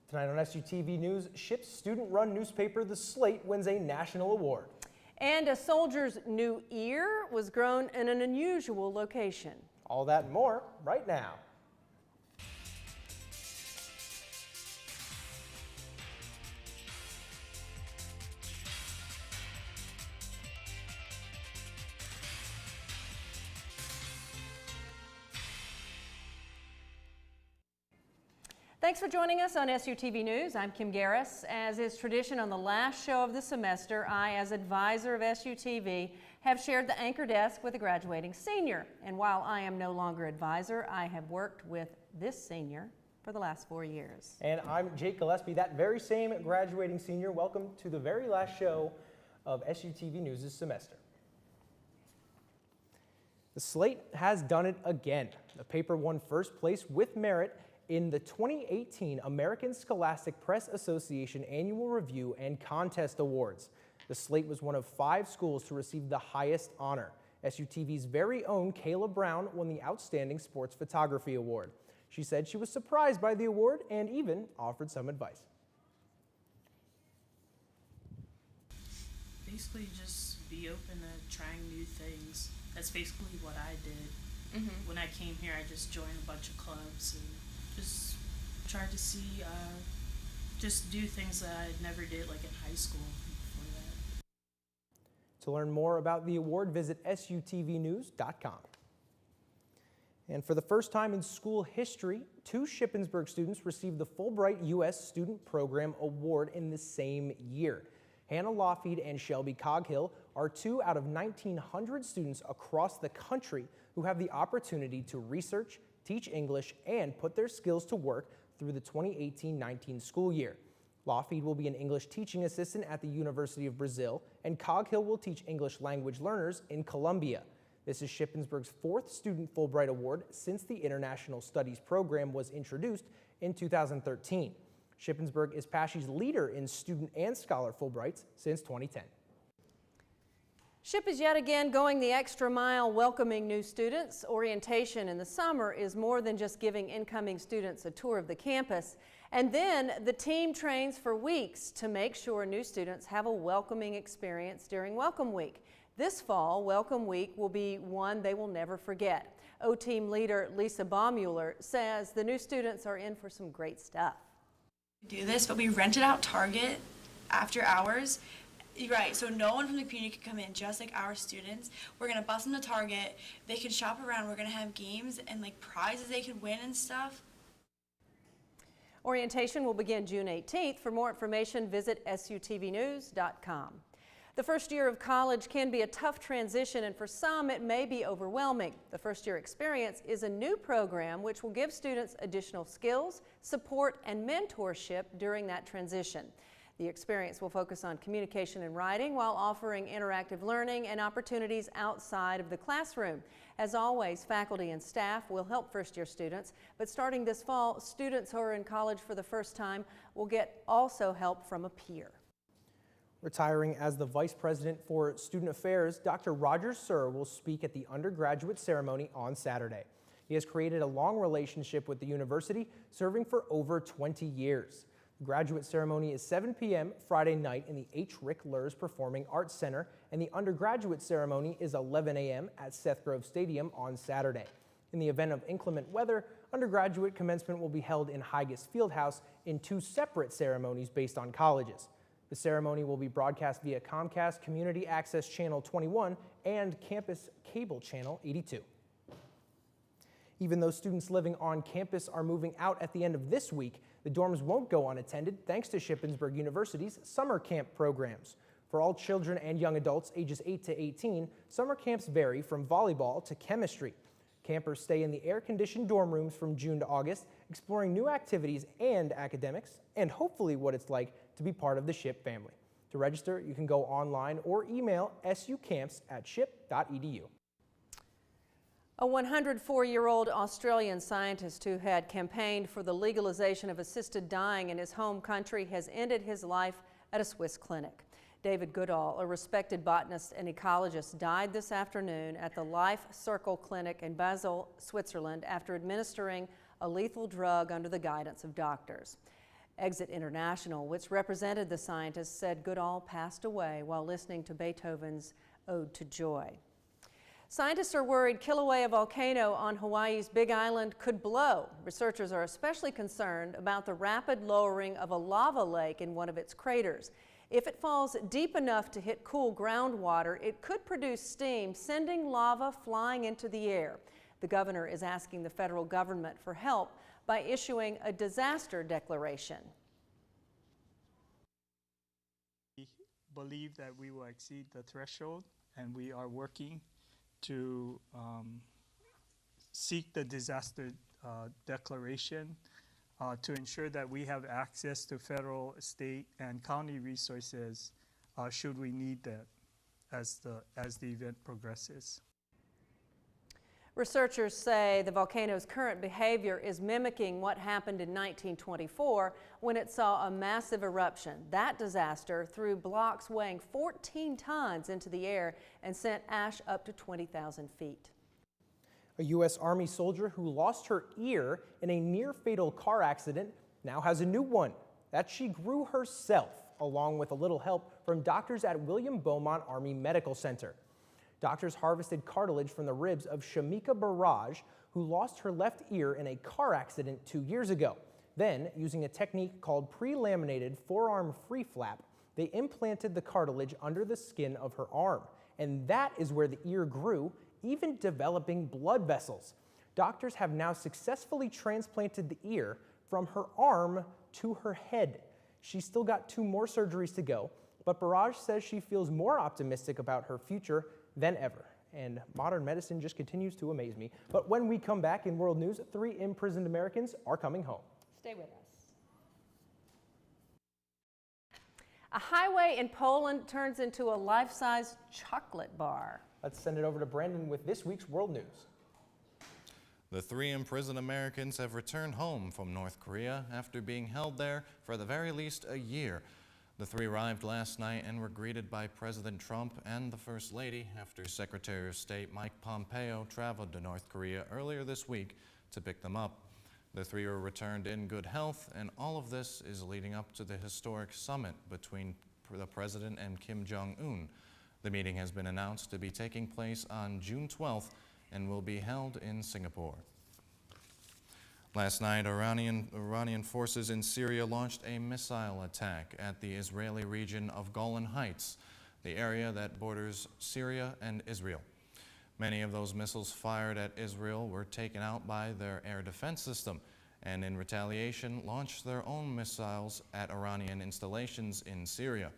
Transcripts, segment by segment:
Tonight on SUTV News, SHIP's student-run newspaper The Slate wins a national award. And a soldier's new ear was grown in an unusual location. All that and more right now. Thanks for joining us on SUTV News. I'm Kim Garris. As is tradition on the last show of the semester, I, as advisor of SUTV, have shared the anchor desk with a graduating senior. And while I am no longer advisor, I have worked with this senior for the last 4 years. And I'm Jake Gillespie, that very same graduating senior. Welcome to the very last show of SUTV News this semester. The Slate has done it again. The paper won first place with merit in the 2018 American Scholastic Press Association Annual Review and Contest Awards. The Slate was one of 5 schools to receive the highest honor. SUTV's very own Kayla Brown won the Outstanding Sports Photography Award. She said she was surprised by the award and even offered some advice. Basically just be open to trying new things. That's basically what I did. When I came here, I just joined a bunch of clubs and just tried to see, just do things that I never did, like in high school before that. To learn more about the award, visit SUTVnews.com. And for the first time in school history, 2 Shippensburg students received the Fulbright U.S. Student Program Award in the same year. Hannah Lawfeed and Shelby Coghill are 2 out of 1,900 students across the country who have the opportunity to research, teach English, and put their skills to work through the 2018-19 school year. Lawfeed will be an English teaching assistant at the University of Brazil, and Coghill will teach English language learners in Colombia. This is Shippensburg's 4th Student Fulbright Award since the International Studies program was introduced in 2013. Shippensburg is PASH's leader in student and scholar Fulbrights since 2010. SHIP is yet again going the extra mile welcoming new students. Orientation in the summer is more than just giving incoming students a tour of the campus. And then the team trains for weeks to make sure new students have a welcoming experience during Welcome Week. This fall, Welcome Week will be one they will never forget. O-Team leader Lisa Baumuller says the new students are in for some great stuff. We do this, but we rented out Target after hours. Right, so no one from the community can come in, just like our students. We're gonna bus them to Target, they can shop around, we're gonna have games and like prizes they can win and stuff. Orientation will begin June 18th. For more information, visit SUTVnews.com. The first year of college can be a tough transition, and for some it may be overwhelming. The First Year Experience is a new program which will give students additional skills, support, and mentorship during that transition. The experience will focus on communication and writing while offering interactive learning and opportunities outside of the classroom. As always, faculty and staff will help first-year students, but starting this fall, students who are in college for the first time will get also help from a peer. Retiring as the Vice President for Student Affairs, Dr. Roger Sir will speak at the undergraduate ceremony on Saturday. He has created a long relationship with the university, serving for over 20 years. The graduate ceremony is 7 p.m. Friday night in the H. Rick Lurs Performing Arts Center, and the undergraduate ceremony is 11 a.m. at Seth Grove Stadium on Saturday. In the event of inclement weather, undergraduate commencement will be held in Higas Fieldhouse in 2 separate ceremonies based on colleges. The ceremony will be broadcast via Comcast Community Access Channel 21 and Campus Cable Channel 82. Even though students living on campus are moving out at the end of this week, the dorms won't go unattended thanks to Shippensburg University's summer camp programs. For all children and young adults ages 8 to 18, summer camps vary from volleyball to chemistry. Campers stay in the air-conditioned dorm rooms from June to August, exploring new activities and academics, and hopefully what it's like to be part of the SHIP family. To register, you can go online or email sucamps@ship.edu. A 104-year-old Australian scientist who had campaigned for the legalization of assisted dying in his home country has ended his life at a Swiss clinic. David Goodall, a respected botanist and ecologist, died this afternoon at the Life Circle Clinic in Basel, Switzerland, after administering a lethal drug under the guidance of doctors. Exit International, which represented the scientists, said Goodall passed away while listening to Beethoven's Ode to Joy. Scientists are worried Kilauea volcano on Hawaii's Big Island could blow. Researchers are especially concerned about the rapid lowering of a lava lake in one of its craters. If it falls deep enough to hit cool groundwater, it could produce steam, sending lava flying into the air. The governor is asking the federal government for help by issuing a disaster declaration. We believe that we will exceed the threshold, and we are working to seek the disaster declaration to ensure that we have access to federal, state, and county resources should we need that as the event progresses. Researchers say the volcano's current behavior is mimicking what happened in 1924 when it saw a massive eruption. That disaster threw blocks weighing 14 tons into the air and sent ash up to 20,000 feet. A U.S. Army soldier who lost her ear in a near-fatal car accident now has a new one that she grew herself, along with a little help from doctors at William Beaumont Army Medical Center. Doctors harvested cartilage from the ribs of Shamika Barrage, who lost her left ear in a car accident 2 years ago. Then, using a technique called pre-laminated forearm free flap, they implanted the cartilage under the skin of her arm. And that is where the ear grew, even developing blood vessels. Doctors have now successfully transplanted the ear from her arm to her head. She's still got 2 more surgeries to go, but Barrage says she feels more optimistic about her future than ever. And modern medicine just continues to amaze me. But when we come back in World News, 3 imprisoned Americans are coming home. Stay with us. A highway in Poland turns into a life-size chocolate bar. Let's send it over to Brandon with this week's World News. The 3 imprisoned Americans have returned home from North Korea after being held there for the very least a year. The 3 arrived last night and were greeted by President Trump and the First Lady after Secretary of State Mike Pompeo traveled to North Korea earlier this week to pick them up. The 3 were returned in good health, and all of this is leading up to the historic summit between the President and Kim Jong-un. The meeting has been announced to be taking place on June 12th and will be held in Singapore. Last night, Iranian forces in Syria launched a missile attack at the Israeli region of Golan Heights, the area that borders Syria and Israel. Many of those missiles fired at Israel were taken out by their air defense system, and in retaliation launched their own missiles at Iranian installations in Syria.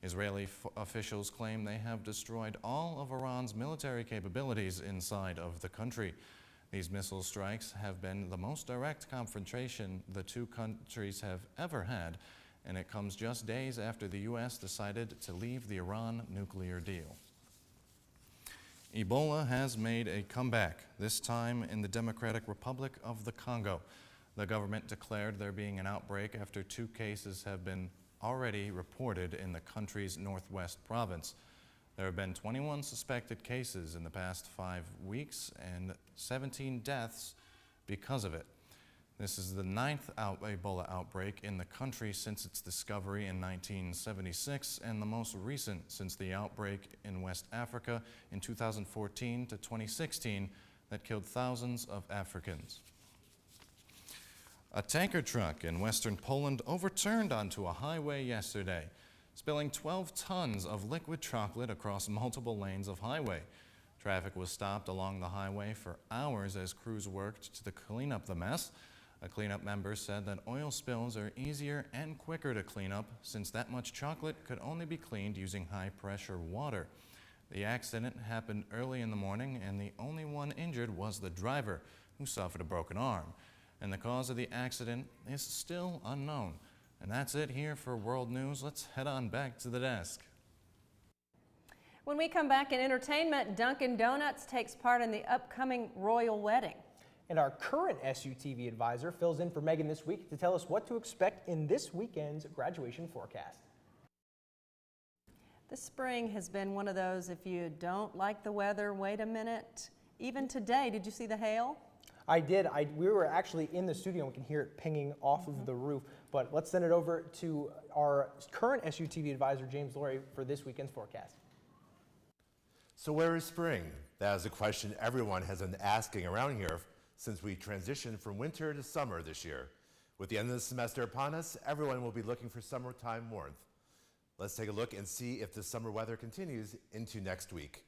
Israeli officials claim they have destroyed all of Iran's military capabilities inside of the country. These missile strikes have been the most direct confrontation the 2 countries have ever had, and it comes just days after the U.S. decided to leave the Iran nuclear deal. Ebola has made a comeback, this time in the Democratic Republic of the Congo. The government declared there being an outbreak after 2 cases have been already reported in the country's northwest province. There have been 21 suspected cases in the past 5 weeks and 17 deaths because of it. This is the 9th Ebola outbreak in the country since its discovery in 1976 and the most recent since the outbreak in West Africa in 2014 to 2016 that killed thousands of Africans. A tanker truck in western Poland overturned onto a highway yesterday, spilling 12 tons of liquid chocolate across multiple lanes of highway. Traffic was stopped along the highway for hours as crews worked to clean up the mess. A cleanup member said that oil spills are easier and quicker to clean up since that much chocolate could only be cleaned using high-pressure water. The accident happened early in the morning, and the only one injured was the driver, who suffered a broken arm. And the cause of the accident is still unknown. And that's it here for World News. Let's head on back to the desk. When we come back in entertainment, Dunkin' Donuts takes part in the upcoming royal wedding. And our current SUTV advisor fills in for Megan this week to tell us what to expect in this weekend's graduation forecast. The spring has been one of those, if you don't like the weather, wait a minute. Even today, did you see the hail? I did. We were actually in the studio and we can hear it pinging off of the roof. But let's send it over to our current SUTV advisor, James Laurie, for this weekend's forecast. So where is spring? That is a question everyone has been asking around here since we transitioned from winter to summer this year. With the end of the semester upon us, everyone will be looking for summertime warmth. Let's take a look and see if the summer weather continues into next week.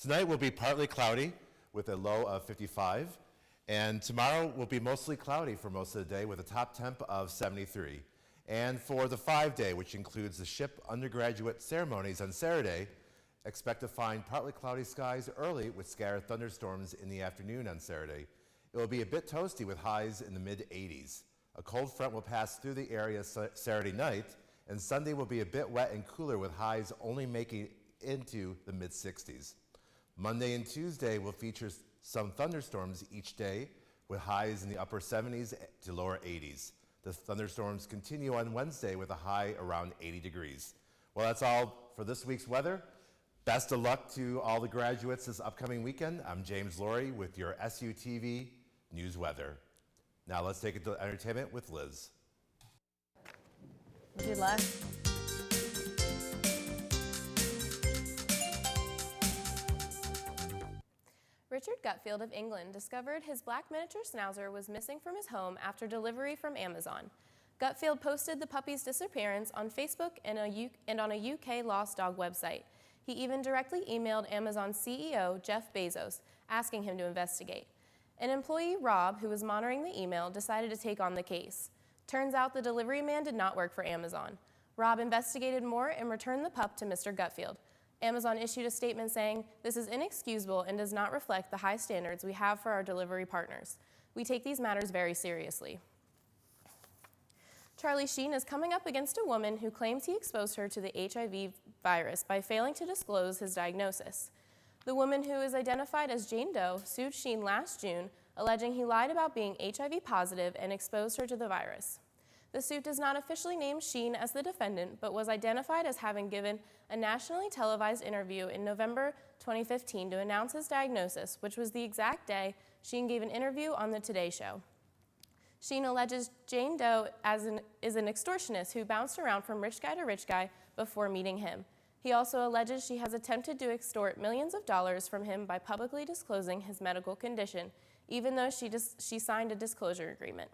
Tonight will be partly cloudy with a low of 55, and tomorrow will be mostly cloudy for most of the day with a top temp of 73. And for the 5-day, which includes the ship undergraduate ceremonies on Saturday, expect to find partly cloudy skies early with scattered thunderstorms in the afternoon on Saturday. It will be a bit toasty with highs in the mid-80s. A cold front will pass through the area Saturday night, and Sunday will be a bit wet and cooler with highs only making it into the mid-60s. Monday and Tuesday will feature some thunderstorms each day with highs in the upper 70s to lower 80s. The thunderstorms continue on Wednesday with a high around 80 degrees. Well, that's all for this week's weather. Best of luck to all the graduates this upcoming weekend. I'm James Laurie with your SUTV News Weather. Now let's take it to entertainment with Liz. Good luck. Richard Gutfield of England discovered his black miniature schnauzer was missing from his home after delivery from Amazon. Gutfield posted the puppy's disappearance on Facebook and on a UK lost dog website. He even directly emailed Amazon CEO Jeff Bezos, asking him to investigate. An employee, Rob, who was monitoring the email, decided to take on the case. Turns out the delivery man did not work for Amazon. Rob investigated more and returned the pup to Mr. Gutfield. Amazon issued a statement saying, "This is inexcusable and does not reflect the high standards we have for our delivery partners. We take these matters very seriously." Charlie Sheen is coming up against a woman who claims he exposed her to the HIV virus by failing to disclose his diagnosis. The woman, who is identified as Jane Doe, sued Sheen last June, alleging he lied about being HIV positive and exposed her to the virus. The suit does not officially name Sheen as the defendant, but was identified as having given a nationally televised interview in November 2015 to announce his diagnosis, which was the exact day Sheen gave an interview on The Today Show. Sheen alleges Jane Doe is an extortionist who bounced around from rich guy to rich guy before meeting him. He also alleges she has attempted to extort millions of dollars from him by publicly disclosing his medical condition, even though she signed a disclosure agreement.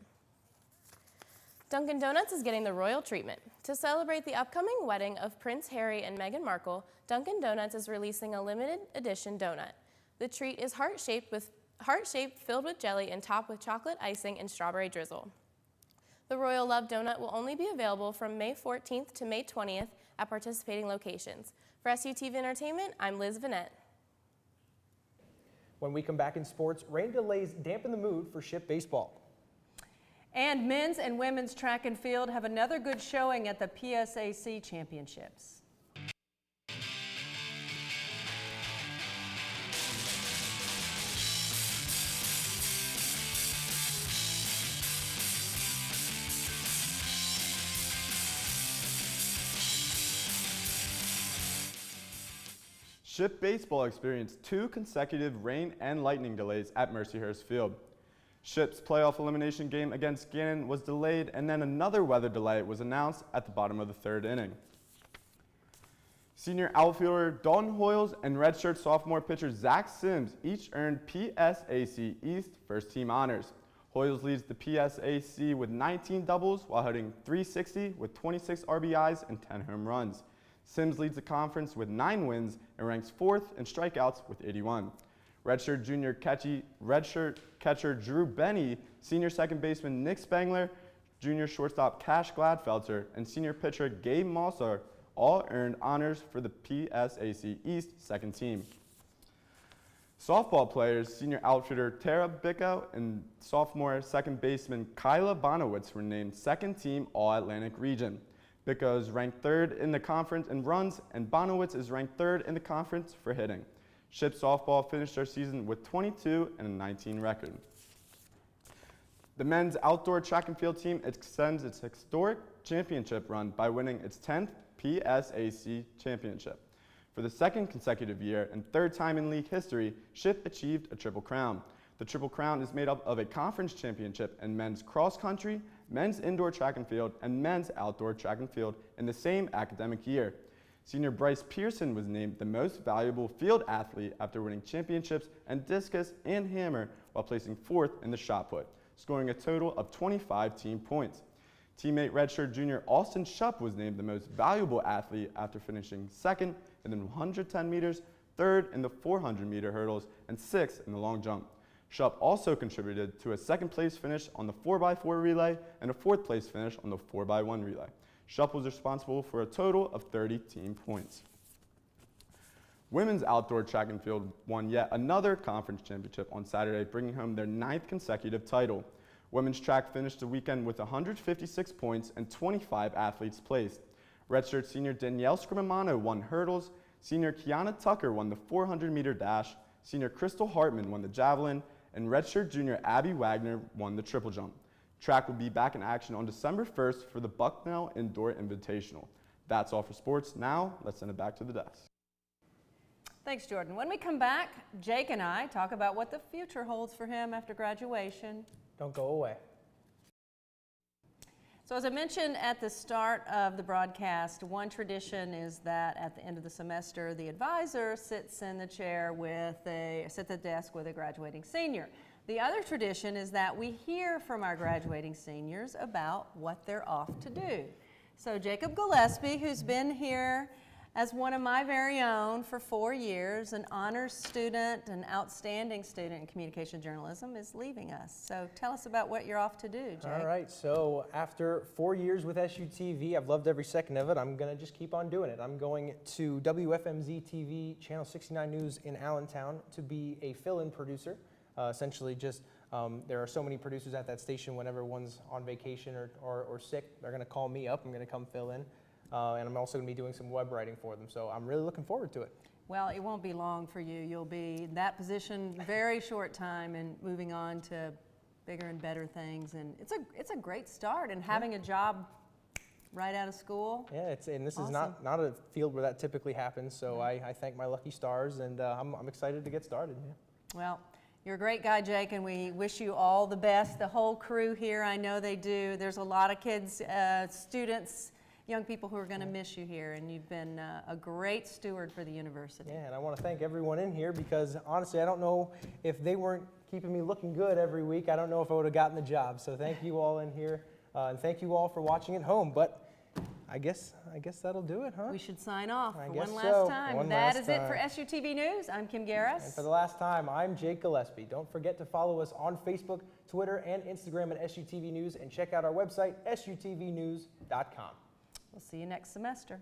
Dunkin' Donuts is getting the royal treatment. To celebrate the upcoming wedding of Prince Harry and Meghan Markle, Dunkin' Donuts is releasing a limited edition donut. The treat is heart-shaped, filled with jelly, and topped with chocolate icing and strawberry drizzle. The Royal Love Donut will only be available from May 14th to May 20th at participating locations. For SUTV Entertainment, I'm Liz Vanette. When we come back in sports, rain delays dampen the mood for Ship baseball. And men's and women's track and field have another good showing at the PSAC Championships. Ship baseball experienced 2 consecutive rain and lightning delays at Mercyhurst Field. Ship's playoff elimination game against Gannon was delayed, and then another weather delay was announced at the bottom of the 3rd inning. Senior outfielder Dalton Hoyles and redshirt sophomore pitcher Zach Sims each earned PSAC East first team honors. Hoyles leads the PSAC with 19 doubles while hitting .360 with 26 RBIs and 10 home runs. Sims leads the conference with 9 wins and ranks 4th in strikeouts with 81. Redshirt catcher Drew Benny, senior second baseman Nick Spangler, junior shortstop Cash Gladfelter, and senior pitcher Gabe Mossar all earned honors for the PSAC East second team. Softball players, senior outfielder Tara Bicko and sophomore second baseman Kyla Bonowitz were named second team All-Atlantic Region. Bicko is ranked 3rd in the conference in runs, and Bonowitz is ranked 3rd in the conference for hitting. Ship softball finished their season with 22 and a 19 record. The men's outdoor track and field team extends its historic championship run by winning its 10th PSAC championship. For the 2nd consecutive year and 3rd time in league history, Ship achieved a triple crown. The Triple Crown is made up of a conference championship in men's cross country, men's indoor track and field, and men's outdoor track and field in the same academic year. Senior Bryce Pearson was named the most valuable field athlete after winning championships in discus and hammer while placing 4th in the shot put, scoring a total of 25 team points. Teammate redshirt junior Austin Shupp was named the most valuable athlete after finishing 2nd in the 110 meters, 3rd in the 400-meter hurdles, and 6th in the long jump. Shupp also contributed to a 2nd place finish on the 4x4 relay and a 4th place finish on the 4x1 relay. Shupp was responsible for a total of 30 team points. Women's outdoor track and field won yet another conference championship on Saturday, bringing home their 9th consecutive title. Women's track finished the weekend with 156 points and 25 athletes placed. Redshirt senior Danielle Scrimamano won hurdles, senior Kiana Tucker won the 400-meter dash, senior Crystal Hartman won the javelin, and redshirt junior Abby Wagner won the triple jump. Track will be back in action on December 1st for the Bucknell Indoor Invitational. That's all for sports. Now, let's send it back to the desk. Thanks, Jordan. When we come back, Jake and I talk about what the future holds for him after graduation. Don't go away. So as I mentioned at the start of the broadcast, one tradition is that at the end of the semester, the advisor sits in the chair sits at the desk with a graduating senior. The other tradition is that we hear from our graduating seniors about what they're off to do. So Jacob Gillespie, who's been here as one of my very own for 4 years, an honors student, an outstanding student in communication journalism, is leaving us. So tell us about what you're off to do, Jake. All right, so after 4 years with SUTV, I've loved every second of it. I'm going to just keep on doing it. I'm going to WFMZ TV, Channel 69 News in Allentown to be a fill-in producer. Essentially just, there are so many producers at that station. Whenever one's on vacation or sick, they're going to call me up. I'm going to come fill in. And I'm also going to be doing some web writing for them. So I'm really looking forward to it. Well, it won't be long for you. You'll be in that position very short time and moving on to bigger and better things. And it's a great start. And having a job right out of school. Yeah, and this awesome. is not a field where that typically happens. So I thank my lucky stars, and I'm excited to get started. Yeah. Well, you're a great guy, Jake, and we wish you all the best. The whole crew here, I know they do. There's a lot of kids, students, young people who are going to miss you here, and you've been a great steward for the university. Yeah, and I want to thank everyone in here because honestly, I don't know if they weren't keeping me looking good every week, I don't know if I would have gotten the job. So thank you all in here, and thank you all for watching at home. But I guess that'll do it, huh? We should sign off I for guess one last so. time. One That last is it time. for SUTV News. I'm Kim Garris. And for the last time, I'm Jake Gillespie. Don't forget to follow us on Facebook, Twitter, and Instagram at SUTV News, and check out our website, sutvnews.com. We'll see you next semester.